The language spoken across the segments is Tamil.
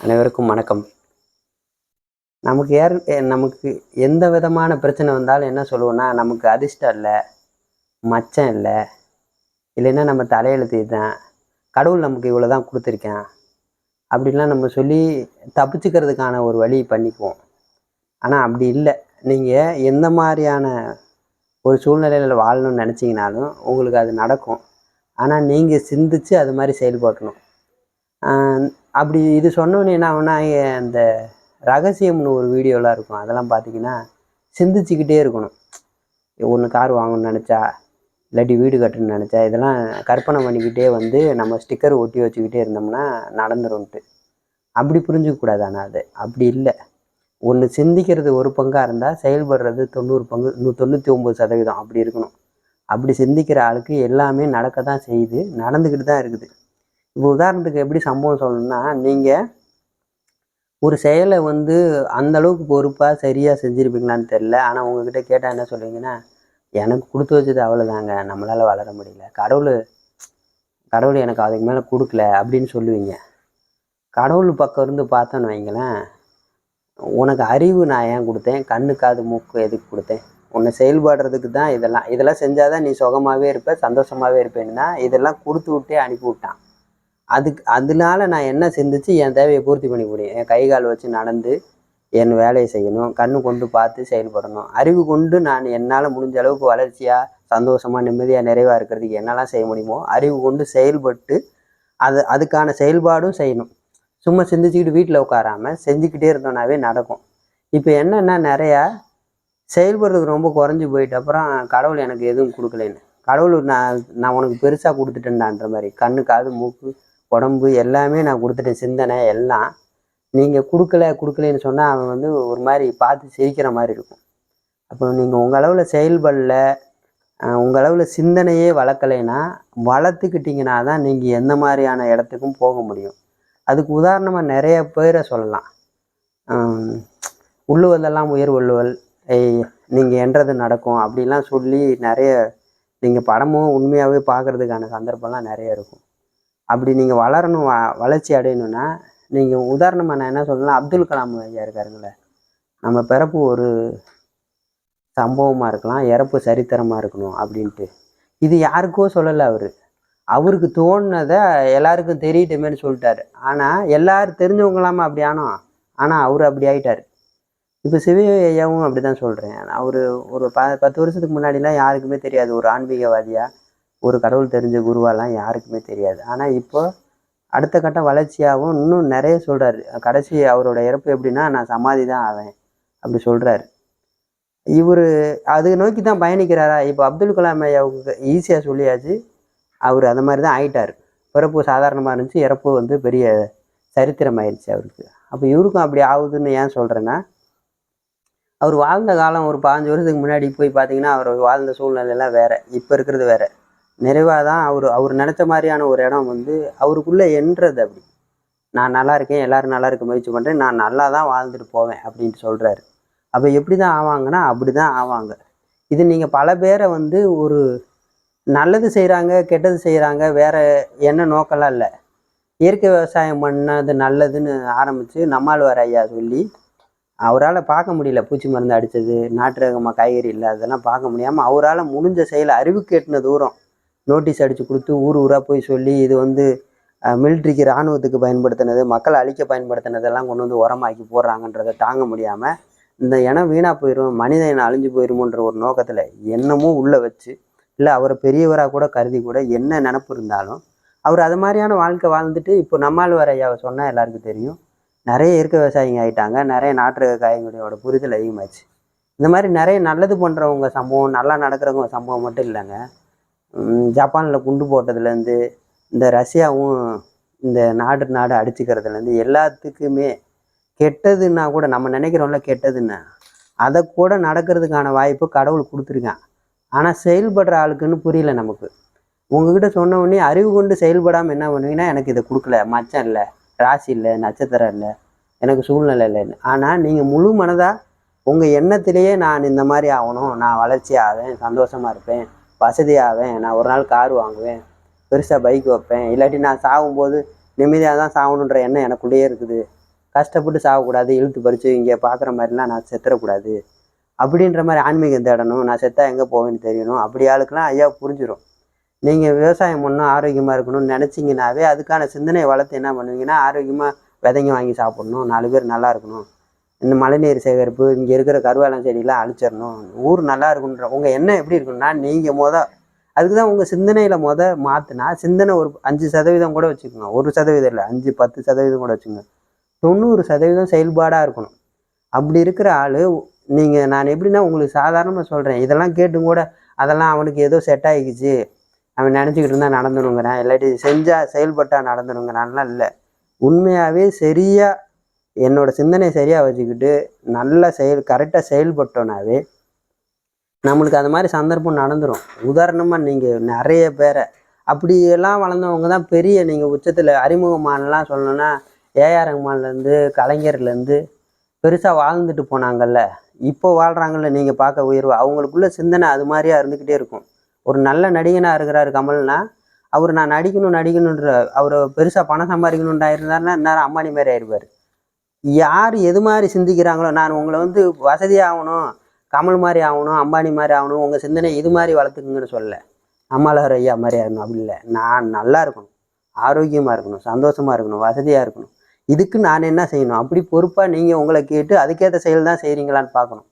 அனைவருக்கும் வணக்கம். நமக்கு எந்த விதமான பிரச்சனை வந்தாலும் என்ன சொல்லுவோம்னா, நமக்கு அதிர்ஷ்டம் இல்லை, மச்சம் இல்லை, இல்லைன்னா நம்ம தலையெழுத்து இதுதான், கடவுள் நமக்கு இவ்வளோ தான் கொடுத்துருக்கேன் அப்படின்லாம் நம்ம சொல்லி தப்பிச்சுக்கிறதுக்கான ஒரு வழி பண்ணிக்குவோம். ஆனால் அப்படி இல்லை. நீங்கள் எந்த மாதிரியான ஒரு சூழ்நிலையில் வாழணும்னு நினச்சிங்கனாலும் உங்களுக்கு அது நடக்கும். ஆனால் நீங்கள் சிந்திச்சு அது மாதிரி செயல்படணும். அப்படி இது சொன்னோன்னே என்ன ஆகுனா, அந்த ரகசியம்னு ஒரு வீடியோலாம் இருக்கும். அதெல்லாம் பார்த்தீங்கன்னா சிந்திச்சுக்கிட்டே இருக்கணும். ஒன்று கார் வாங்கணும்னு நினச்சா, இல்லாட்டி வீடு கட்டணும்னு நினச்சா, இதெல்லாம் கற்பனை பண்ணிக்கிட்டே நம்ம ஸ்டிக்கர் ஒட்டி வச்சுக்கிட்டே இருந்தோம்னா நடந்துரும்ன்ட்டு. அப்படி புரிஞ்சிக்கக்கூடாது. ஆனால் அது அப்படி இல்லை. ஒன்று சிந்திக்கிறது ஒரு பங்காக இருந்தால் செயல்படுறது 90 பங்கு 99% அப்படி இருக்கணும். அப்படி சிந்திக்கிற ஆளுக்கு எல்லாமே நடக்க தான் செய்யுது, நடந்துக்கிட்டு தான் இருக்குது. இப்போ உதாரணத்துக்கு எப்படி சம்பவம் சொல்லணும்னா, நீங்கள் ஒரு செயலை அந்தளவுக்கு பொறுப்பாக சரியாக செஞ்சுருப்பீங்களான்னு தெரில. ஆனால் உங்ககிட்ட கேட்டால் என்ன சொல்லுவீங்கன்னா, எனக்கு கொடுத்து வச்சது அவ்வளோதாங்க, நம்மளால் வளர முடியல, கடவுள் எனக்கு அதுக்கு மேலே கொடுக்கல அப்படின்னு சொல்லுவீங்க. கடவுள் பக்கம் இருந்து பார்த்தோன்னு வைங்களேன், உனக்கு அறிவு நான் ஏன் கொடுத்தேன், கண்ணு காது மூக்கு எதுக்கு கொடுத்தேன், உன்னை செயல்படுறதுக்கு தான் இதெல்லாம் செஞ்சால் தான் நீ சுகமாகவே இருப்ப, சந்தோஷமாகவே இருப்பேன்னு தான் இதெல்லாம் கொடுத்து விட்டே அனுப்பி விட்டான். அதனால நான் என்ன சிந்திச்சு என் தேவையை பூர்த்தி பண்ணி முடியும். என் கை கால் வச்சு நடந்து என் வேலையை செய்யணும், கண்ணு கொண்டு பார்த்து செயல்படணும், அறிவு கொண்டு நான் என்னால் முடிஞ்ச அளவுக்கு வளர்ச்சியாக சந்தோஷமாக நிம்மதியாக நிறைவாக இருக்கிறதுக்கு என்னெல்லாம் செய்ய முடியுமோ அறிவு கொண்டு செயல்பட்டு அதுக்கான செயல்பாடும் செய்யணும். சும்மா சிந்திச்சுக்கிட்டு வீட்டில் உட்காராமல் செஞ்சுக்கிட்டே இருந்தோன்னாவே நடக்கும். இப்போ என்னென்னா, நிறையா செயல்படுறதுக்கு ரொம்ப குறைஞ்சி போயிட்டு அப்புறம் கடவுள் எனக்கு எதுவும் கொடுக்கலன்னு, கடவுள் நான் உனக்கு பெருசாக கொடுத்துட்டேன்டான்ற மாதிரி, கண்ணு காது மூக்கு உடம்பு எல்லாமே நான் கொடுத்துட்டேன், சிந்தனை எல்லாம் நீங்கள் கொடுக்கலன்னு சொன்னால் அவன் ஒரு மாதிரி பார்த்து சிரிக்கிற மாதிரி இருக்கும். அப்போ நீங்கள் உங்கள் அளவில் செயல்படல, உங்கள் அளவில் சிந்தனையே வளர்க்கலைன்னா, வளர்த்துக்கிட்டிங்கன்னா தான் நீங்கள் எந்த மாதிரியான இடத்துக்கும் போக முடியும். அதுக்கு உதாரணமாக நிறைய பேரை சொல்லலாம். உள்ளுவதெல்லாம் உயர் உள்ளுவல், நீங்கள் என்றது நடக்கும் அப்படிலாம் சொல்லி நிறைய நீங்கள் படமும் உண்மையாகவே பார்க்குறதுக்கான சந்தர்ப்பம்லாம் நிறைய இருக்கும். அப்படி நீங்கள் வளரணும், வளர்ச்சி அடையணும்னா, நீங்கள் உதாரணமாக நான் என்ன சொல்லலாம், அப்துல் கலாம் ஐயா இருக்காருங்களே, நம்ம பிறப்பு ஒரு சம்பவமாக இருக்கலாம், இறப்பு சரித்திரமாக இருக்கணும் அப்படின்ட்டு. இது யாருக்கோ சொல்லலை, அவருக்கு தோணுனதை எல்லாருக்கும் தெரியட்டுமேனு சொல்லிட்டாரு. ஆனால் எல்லாரும் தெரிஞ்சவங்களாம அப்படி ஆனோம், ஆனால் அவர் அப்படி ஆகிட்டார். இப்போ சிவ ஐயாவும் அப்படி தான் சொல்கிறேன். அவர் ஒரு 10 வருஷத்துக்கு முன்னாடிலாம் யாருக்குமே தெரியாது, ஒரு ஆன்மீகவாதியாக ஒரு கடவுள் தெரிஞ்ச குருவாலாம் யாருக்குமே தெரியாது. ஆனால் இப்போ அடுத்த கட்ட வளர்ச்சியாகவும் இன்னும் நிறைய சொல்கிறாரு. கடைசி அவரோட இறப்பு எப்படின்னா, நான் சமாதி தான் ஆவேன் அப்படி சொல்கிறாரு. இவர் அது நோக்கி தான் பயணிக்கிறாரா? இப்போ அப்துல் கலாம் ஐயாவுக்கு ஈஸியாக சொல்லியாச்சு, அவர் அந்த மாதிரி தான் ஆகிட்டார். பிறப்பு சாதாரணமாக இருந்துச்சு, இறப்பு பெரிய சரித்திரம் ஆயிடுச்சு அவருக்கு. அப்போ இவருக்கும் அப்படி ஆகுதுன்னு ஏன் சொல்கிறேன்னா, அவர் வாழ்ந்த காலம் ஒரு 15 வருஷத்துக்கு முன்னாடி போய் பார்த்தீங்கன்னா, அவர் வாழ்ந்த சூழ்நிலையெல்லாம் வேறு, இப்போ இருக்கிறது வேறு. நிறைவாக தான் அவர் நினச்ச மாதிரியான ஒரு இடம் அவருக்குள்ளே என்றது. அப்படி நான் நல்லா இருக்கேன், எல்லோரும் நல்லா இருக்க முயற்சி பண்ணுறேன், நான் நல்லா தான் வாழ்ந்துட்டு போவேன் அப்படின்ட்டு சொல்கிறாரு. அப்போ எப்படி தான் ஆவாங்கன்னா அப்படி தான் ஆவாங்க. இது நீங்கள் பல பேரை ஒரு நல்லது செய்கிறாங்க, கெட்டது செய்கிறாங்க, வேறு என்ன நோக்கெல்லாம் இல்லை, இயற்கை விவசாயம் பண்ணது நல்லதுன்னு ஆரம்பித்து நம்மாழ்வார் ஐயா சொல்லி அவரால் பார்க்க முடியல, பூச்சி மருந்து அடித்தது, நாட்டு ரகமாக காய்கறி இல்லை, அதெல்லாம் பார்க்க முடியாமல் அவரால் முடிஞ்ச செயலை அறிவுக்கு எட்டின தூரம் நோட்டீஸ் அடித்து கொடுத்து ஊர் ஊராக போய் சொல்லி, இது மிலிட்ரிக்கு இராணுவத்துக்கு பயன்படுத்தினது, மக்களை அழிக்க பயன்படுத்தினதெல்லாம் கொண்டு உரமாக்கி போடுறாங்கன்றதை தாங்க முடியாமல், இந்த இனம் வீணாக போயிடும், மனித இனம் அழிஞ்சு போயிடுமோன்ற ஒரு நோக்கத்தில் என்னமும் உள்ளே வச்சு, இல்லை அவரை பெரியவராக கூட கருதி கூட என்ன நினப்பு இருந்தாலும் அவர் அது மாதிரியான வாழ்க்கை வாழ்ந்துட்டு, இப்போ நம்மாழ்வார் ஐயாவை சொன்னால் எல்லாருக்கும் தெரியும், நிறைய இயற்கை விவசாயிங்க ஆகிட்டாங்க, நிறைய நாட்டு ரக காய்கறியோட புரிதல் அதிகமாச்சு. இந்த மாதிரி நிறைய நல்லது பண்ணுறவங்க சம்பவம், நல்லா நடக்கிறவங்க சம்பவம் மட்டும் இல்லைங்க. ஜப்பானில் குண்டு போட்டதுலேருந்து, இந்த ரஷ்யாவும் இந்த நாடு அடிச்சுக்கிறதுலேருந்து எல்லாத்துக்குமே கெட்டதுன்னா கூட நம்ம நினைக்கிறோம்ல கெட்டதுன்னு, அதை கூட நடக்கிறதுக்கான வாய்ப்பு கடவுள் கொடுத்துருக்கான். ஆனால் செயல்படுற ஆளுக்குன்னு புரியல நமக்கு. உங்ககிட்ட சொன்ன உடனே அறிவு கொண்டு செயல்படாமல் என்ன பண்ணுவீங்கன்னா, எனக்கு இதை கொடுக்கல, மச்சம் இல்லை, ராசி இல்லை, நட்சத்திரம் இல்லை, எனக்கு சூழ்நிலை இல்லைன்னு. ஆனால் நீங்கள் முழு மனதாக உங்கள் எண்ணத்திலேயே நான் இந்த மாதிரி ஆகணும், நான் வளர்ச்சி ஆவேன், சந்தோஷமாக இருப்பேன், வசதியாவேன், நான் ஒரு நாள் கார் வாங்குவேன், பெருசாக பைக் வைப்பேன், இல்லாட்டி நான் சாகும்போது நிம்மதியாக தான் சாகணுன்ற எண்ணம் எனக்குள்ளேயே இருக்குது, கஷ்டப்பட்டு சாகக்கூடாது, இழுத்து பறித்து இங்கே பார்க்குற மாதிரிலாம் நான் செத்துறக்கூடாது அப்படின்ற மாதிரி ஆன்மீகம் தேடணும், நான் செத்தா எங்கே போவேன்னு தெரியணும், அப்படி ஆளுக்கெல்லாம் ஐயா புரிஞ்சிடும். நீங்கள் விவசாயம் பண்ணணும், ஆரோக்கியமாக இருக்கணும்னு நினச்சிங்கனாவே அதுக்கான சிந்தனையை வளர்த்து என்ன பண்ணுவீங்கன்னா, ஆரோக்கியமாக விதைங்க வாங்கி சாப்பிட்ணும், 4 பேர் நல்லா இருக்கணும், இந்த மழைநீர் சேகரிப்பு, இங்கே இருக்கிற கருவேலம் செடியெலாம் அழிச்சிடணும், ஊர் நல்லா இருக்குன்ற உங்கள் எண்ணம் எப்படி இருக்குன்னா, நீங்கள் அதுக்கு தான் உங்கள் சிந்தனையில் மாற்றினா சிந்தனை ஒரு 5% கூட வச்சுக்கோங்க, 1% இல்லை, 5-10% கூட வச்சுக்கோங்க, 90% செயல்பாடாக இருக்கணும். அப்படி இருக்கிற ஆள் நீங்கள், நான் எப்படின்னா உங்களுக்கு சாதாரணமாக சொல்கிறேன், இதெல்லாம் கேட்டும் கூட அதெல்லாம் அவனுக்கு ஏதோ செட் ஆகிக்குச்சு, அவன் நினச்சிக்கிட்டு இருந்தால் நடந்துணுங்கிறான், இல்லாட்டி செஞ்சால் செயல்பட்டால் நடந்துணுங்கிறான்லாம் இல்லை. உண்மையாகவே சரியாக என்னோடய சிந்தனையை சரியாக வச்சுக்கிட்டு நல்ல கரெக்டாக செயல்பட்டோன்னாவே நம்மளுக்கு அது மாதிரி சந்தர்ப்பம் நடந்துடும். உதாரணமாக நீங்கள் நிறைய பேரை அப்படியெல்லாம் வளர்ந்தவங்க தான் பெரிய, நீங்கள் உச்சத்தில் அறிமுகமானலாம் சொல்லணுன்னா ஏஆர் ரஹ்மான்லேருந்து கலைஞர்லேருந்து பெருசாக வாழ்ந்துட்டு போனாங்கல்ல, இப்போ வாழ்கிறாங்கல்ல, நீங்கள் பார்க்க உயர்வு, அவங்களுக்குள்ள சிந்தனை அது மாதிரியா இருந்துக்கிட்டே இருக்கும். ஒரு நல்ல நடிகனாக இருக்கிறாரு கமல்னா, அவர் நான் நடிக்கணுன்ற அவர் பெருசாக பணம் சம்பாதிக்கணுன்றா இருந்தாருன்னா இந்நேரம் அம்பானி மாதிரி ஆயிடுவார். யார் எது மாதிரி சிந்திக்கிறாங்களோ, நான் உங்களை வசதியாகணும், கமல் மாதிரி ஆகணும், அம்பானி மாதிரி ஆகணும், உங்கள் சிந்தனை இது மாதிரி வளர்த்துக்குங்கன்னு சொல்லலை, அம்மாலகர் ஐயா மாதிரி ஆகணும் அப்படி இல்லை, நான் நல்லா இருக்கணும், ஆரோக்கியமாக இருக்கணும், சந்தோஷமாக இருக்கணும், வசதியாக இருக்கணும், இதுக்கு நான் என்ன செய்யணும், அப்படி பொறுப்பாக நீங்கள் உங்களை கேட்டு அதுக்கேற்ற செயல் தான் செய்கிறீங்களான்னு பார்க்கணும்.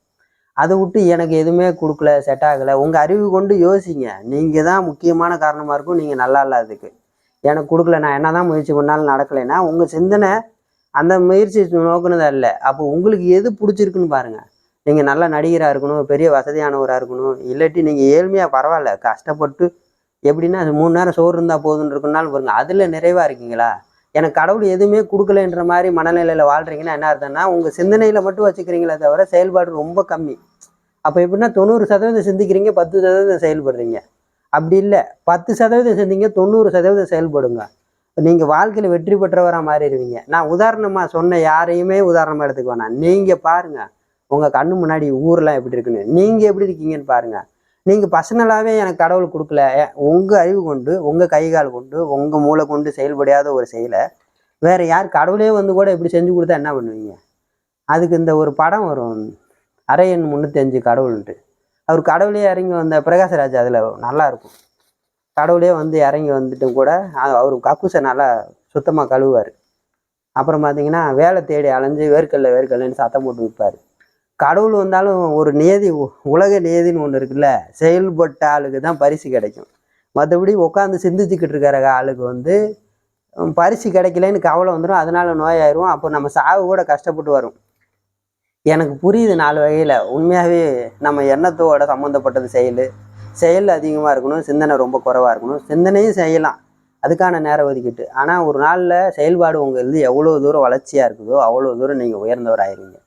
அதை விட்டு எனக்கு எதுவுமே கொடுக்கல, செட் ஆகலை, உங்கள் அறிவு கொண்டு யோசிங்க, நீங்கள் தான் முக்கியமான காரணமாக இருக்கும், நீங்கள் நல்லா இல்லாததுக்கு. எனக்கு கொடுக்கல, நான் என்ன தான் முயற்சி பண்ணாலும் நடக்கலைன்னா உங்கள் சிந்தனை அந்த முயற்சி நோக்குனதா இல்லை. அப்போ உங்களுக்கு எது பிடிச்சிருக்குன்னு பாருங்கள். நீங்கள் நல்ல நடிகராக இருக்கணும், பெரிய வசதியானவராக இருக்கணும், இல்லாட்டி நீங்கள் ஏழ்மையாக பரவாயில்ல, கஷ்டப்பட்டு எப்படின்னா 3 நேரம் சோறு இருந்தால் போதுன்னு இருக்குனாலும் பாருங்கள், அதில் நிறைவாக இருக்கீங்களா? எனக்கு கடவுள் எதுவுமே கொடுக்கலன்ற மாதிரி மனநிலையில் வாழ்கிறீங்கன்னா என்ன அர்த்தம்னா, உங்கள் சிந்தனையில் மட்டும் வச்சுக்கிறீங்களே தவிர செயல்பாடு ரொம்ப கம்மி. அப்போ எப்படின்னா 90% சிந்திக்கிறீங்க, 10% செயல்படுறீங்க. அப்படி இல்லை, 10% சிந்திங்க, 90% செயல்படுங்க. நீங்கள் வாழ்க்கையில் வெற்றி பெற்றவராக மாறிடுவீங்க. நான் உதாரணமாக சொன்ன யாரையுமே உதாரணமாக எடுத்துக்க வேணாம். நீங்கள் பாருங்கள், உங்கள் கண்ணு முன்னாடி ஊரெலாம் எப்படி இருக்குன்னு, நீங்கள் எப்படி இருக்கீங்கன்னு பாருங்கள். நீங்கள் பர்சனலாகவே எனக்கு கடவுள் கொடுக்கல, உங்கள் அறிவு கொண்டு, உங்கள் கை கால் கொண்டு, உங்கள் மூளை கொண்டு செயல்படாத ஒரு செயலை வேறு யார் கடவுளே கூட எப்படி செஞ்சு கொடுத்தா என்ன பண்ணுவீங்க? அதுக்கு இந்த ஒரு படம் வரும், அரையன் 305 கடவுள்ன்ட்டு. அவர் கடவுளே இறங்கி வந்த பிரகாஷ்ராஜ் அதில் நல்லாயிருக்கும். கடவுளே இறங்கி வந்துட்டும் கூட அவர் கக்கூசை நல்லா சுத்தமாக கழுவுவார். அப்புறம் பார்த்தீங்கன்னா வேலை தேடி அலைஞ்சு வேர்க்கல்லைன்னு சத்தம் போட்டு விற்பார். கடவுள் வந்தாலும் ஒரு நியதி, உலக நியதின்னு ஒன்று இருக்குல்ல, செயல்பட்ட ஆளுக்கு தான் பரிசு கிடைக்கும். மற்றபடி உட்காந்து சிந்திச்சுக்கிட்டு இருக்கிற ஆளுக்கு பரிசு கிடைக்கலன்னு கவலை வந்துடும், அதனால நோயாயிரும். அப்போ நம்ம சாவு கூட கஷ்டப்பட்டு வரும். எனக்கு புரியுது 4 வகையில். உண்மையாகவே நம்ம எண்ணத்தோட சம்மந்தப்பட்டது செயல் அதிகமாக இருக்கணும், சிந்தனை ரொம்ப குறைவாக இருக்கணும். சிந்தனையும் செய்யலாம், அதுக்கான நேரம் ஒதுக்கிட்டு. ஆனால் ஒரு நாளில் செயல்பாடு உங்களுக்கு எவ்வளோ தூரம் வளர்ச்சியாக இருக்குதோ அவ்வளோ தூரம் நீங்கள் உயர்ந்தவர் ஆயிருவீங்க.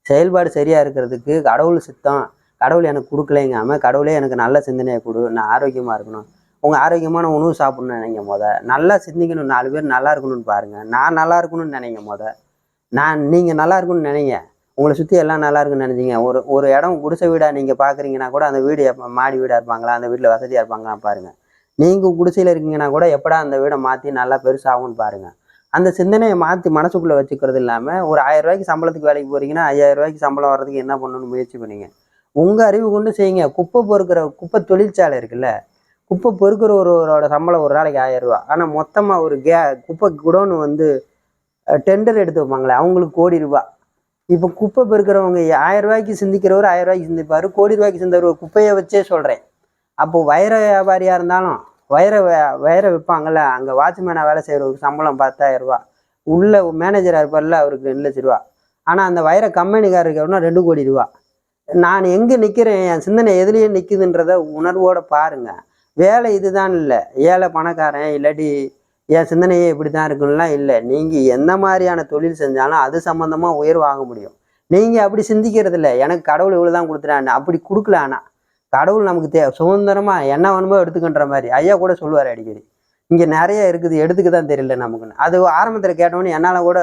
செயல்பாடு சரியாக இருக்கிறதுக்கு கடவுள் சித்தம், கடவுள் எனக்கு கொடுக்கலைங்காமல் கடவுளே எனக்கு நல்ல சிந்தனையை கொடு, நான் ஆரோக்கியமாக இருக்கணும், உங்கள் ஆரோக்கியமான உணவு சாப்பிட்ணுன்னு நினைங்க, நல்லா சிந்திக்கணும், 4 பேர் நல்லா இருக்கணும்னு பாருங்கள், நான் நல்லா இருக்கணும்னு நினைங்க, நீங்கள் நல்லா இருக்கணும்னு நினைங்க, உங்களை சுற்றி எல்லாம் நல்லா இருக்குன்னு நினைச்சிங்க. ஒரு இடம் குடிசை வீடாக நீங்கள் பார்க்குறீங்கன்னா கூட அந்த வீடு மாடி வீடாக இருப்பாங்களா, அந்த வீட்டில் வசதியாக இருப்பாங்களா பாருங்கள். நீங்கள் குடிசையில் இருக்கீங்கன்னா கூட எப்படா அந்த வீடை மாற்றி நல்லா பெருசாகும்னு பாருங்கள். அந்த சிந்தனையை மாற்றி மனசுக்குள்ளே வச்சுக்கிறது இல்லாமல், ஒரு 1000 ரூபாய்க்கு சம்பளத்துக்கு வேலைக்கு போகிறீங்கன்னா 5000 ரூபாய்க்கு சம்பளம் வர்றதுக்கு என்ன பண்ணணும்னு முயற்சி பண்ணிங்க. உங்கள் அறிவு கொண்டு செய்யுங்க. குப்பை தொழிற்சாலை இருக்குல்ல, குப்பை பொறுக்கிறவரோட சம்பளம் ஒரு நாளைக்கு 1000 ரூபா. ஆனால் மொத்தமாக ஒரு குப்பை குடோன்னு டெண்டர் எடுத்து வைப்பாங்களே, அவங்களுக்கு கோடி ரூபா. இப்போ குப்பை பெருக்கிறவங்க 1000 ரூபாய்க்கு சிந்திக்கிறவர் 1000 ரூபாய்க்கு சிந்திப்பார், கோடி ரூபாய்க்கு சிந்தவர் குப்பையை வச்சே சொல்கிறேன். அப்போது வைர வியாபாரியாக இருந்தாலும் வைர விற்பாங்கள்ல, அங்கே வாட்ச்மேனாக வேலை செய்கிறவருக்கு சம்பளம் 10,000 ரூபா, உள்ள மேனேஜராக இருப்பார்ல அவருக்கு 2 லட்ச ரூபா. ஆனால் அந்த வைர கம்பெனிக்காரருக்கு எவ்வளோ 2 கோடி ரூபா. நான் எங்கே நிற்கிறேன், என் சிந்தனை எதுலேயே நிற்குதுன்றத உணர்வோடு பாருங்கள். வேலை இதுதான் இல்லை, ஏழை பணக்காரன் இல்லாட்டி என் சிந்தனையே இப்படி தான் இருக்குன்னா இல்லை. நீங்கள் எந்த மாதிரியான தொழில் செஞ்சாலும் அது சம்மந்தமாக உயர்வாக முடியும். நீங்கள் அப்படி சிந்திக்கிறது இல்லை, எனக்கு கடவுள் இவ்வளோ தான் கொடுத்துட்டான்னு அப்படி கொடுக்கல. ஆனால் கடவுள் நமக்கு சுதந்திரமாக என்ன வேணுமோ எடுத்துக்கின்ற மாதிரி ஐயா கூட சொல்லுவார் அடிக்கடி. இங்கே நிறைய இருக்குது, எடுத்துக்க தான் தெரியல நமக்குன்னு. அது ஆரம்பத்தில் கேட்டோன்னே என்னால் கூட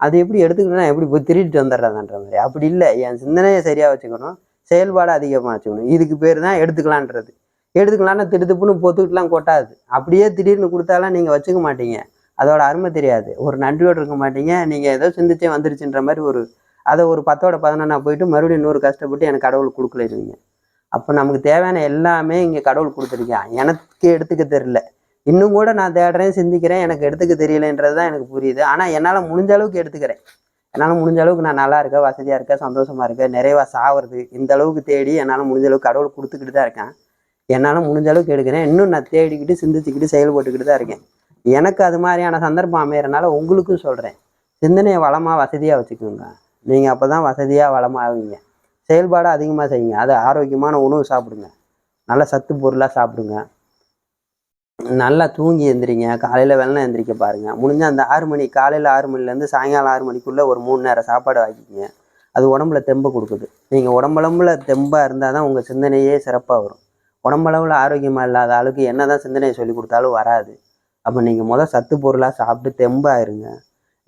அது எப்படி எடுத்துக்கணும்னா எப்படி போய் திருடிட்டு வந்துடுறதுன்ற மாதிரி. அப்படி இல்லை, என் சிந்தனையை சரியாக வச்சுக்கணும், செயல்பாடு அதிகமாக வச்சுக்கணும். இதுக்கு பேர் தான் எடுத்துக்கலான்றது. எடுத்துக்கலான்னா திடுப்புன்னு பொத்துக்கிட்டுலாம் கொட்டாது. அப்படியே திடீர்னு கொடுத்தாலாம் நீங்கள் வச்சுக்க மாட்டீங்க. அதோட அருமை தெரியாது. ஒரு நன்றியோடு இருக்க மாட்டீங்க. நீங்கள் ஏதோ சிந்திச்சே வந்துருச்சுன்ற மாதிரி அதை ஒரு 10ஓட 11 போயிட்டு மறுபடியும் 100 கஷ்டப்பட்டு எனக்கு கடவுள் கொடுக்கலைருவீங்க. அப்போ நமக்கு தேவையான எல்லாமே இங்கே கடவுள் கொடுத்துருக்கேன். எனக்கு எடுத்துக்க தெரியல. இன்னும் கூட நான் தேடுறேன், சிந்திக்கிறேன், எனக்கு எடுத்துக்க தெரியலைன்றது தான் எனக்கு புரியுது. ஆனால் என்னால் முடிஞ்ச அளவுக்கு எடுத்துக்கிறேன். என்னால் முடிஞ்ச அளவுக்கு நான் நல்லா இருக்கேன், வசதியாக இருக்கேன், சந்தோஷமாக இருக்கேன், நிறைவாக சாவது இந்த அளவுக்கு தேடி என்னால் முடிஞ்ச அளவுக்கு கடவுள் கொடுத்துக்கிட்டு தான் இருக்கேன். என்னால் முடிஞ்ச அளவுக்கு எடுக்கிறேன். இன்னும் நான் தேடிக்கிட்டு சிந்திச்சுக்கிட்டு செயல்பட்டுக்கிட்டு தான் இருக்கேன். எனக்கு அது மாதிரியான சந்தர்ப்பம் அமையறனால உங்களுக்கும் சொல்கிறேன், சிந்தனையை வளமாக வசதியாக வச்சுக்கோங்க. நீங்கள் அப்போ தான் வசதியாக வளமாகுவீங்க. செயல்பாடு அதிகமாக செய்யுங்க. அது ஆரோக்கியமான உணவு சாப்பிடுங்க, நல்ல சத்து பொருளாக சாப்பிடுங்க, நல்லா தூங்கி எழுந்திரிங்க. காலையில் வெள்ளனை எழுந்திரிக்க பாருங்கள். முடிஞ்சால் அந்த 6 மணி, காலையில் 6 மணிலேருந்து சாயங்காலம் 6 மணிக்குள்ளே ஒரு 3 நேரம் சாப்பாடு ஆக்கிக்கிங்க. அது உடம்புல தெம்பை கொடுக்குது. நீங்கள் உடம்பளவில் தெம்பாக இருந்தால் தான் உங்கள் சிந்தனையே சிறப்பாக வரும். உடம்பளவில் ஆரோக்கியமாக இல்லாத ஆளுக்கு என்ன தான் சிந்தனையை சொல்லி கொடுத்தாலும் வராது. அப்போ நீங்கள் சத்து பொருளாக சாப்பிட்டு தெம்பாக இருங்க.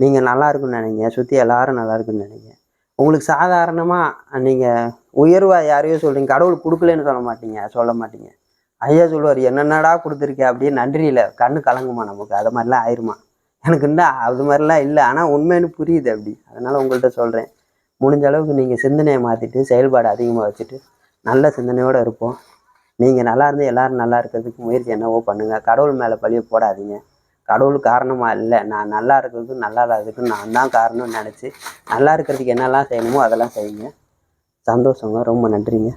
நீங்கள் நல்லா இருக்குன்னு நினைங்க, சுற்றி எல்லாரும் நல்லா இருக்குன்னு நினைங்க. உங்களுக்கு சாதாரணமாக நீங்கள் உயர்வாக யாரையோ சொல்கிறீங்க, கடவுள் கொடுக்கலன்னு சொல்ல மாட்டீங்க. ஐயா சொல்லுவார், என்னென்னடா கொடுத்துருக்கே அப்படின்னு. நன்றியில் கண்ணு கலங்குமா நமக்கு? அது மாதிரிலாம் ஆயிருமா? எனக்கு இன்னும் அது மாதிரிலாம் இல்லை, ஆனால் உண்மைன்னு புரியுது அப்படி. அதனால் உங்கள்கிட்ட சொல்கிறேன், முடிஞ்ச அளவுக்கு நீங்கள் சிந்தனையை மாற்றிட்டு செயல்பாடு அதிகமாக வச்சுட்டு நல்ல சிந்தனையோடு இருப்போம். நீங்கள் நல்லா இருந்து எல்லோரும் நல்லா இருக்கிறதுக்கு முயற்சி என்னவோ பண்ணுங்கள். கடவுள் மேலே பழிய போடாதீங்க. கடவுள் காரணமாக இல்லை, நான் நல்லா இருக்கிறதுக்கு நல்லா இல்லாததுக்கு நான் தான் காரணம்னு நினச்சி நல்லா இருக்கிறதுக்கு என்னெல்லாம் செய்யணுமோ அதெல்லாம் செய்யுங்க. சந்தோஷங்க. ரொம்ப நன்றிங்க.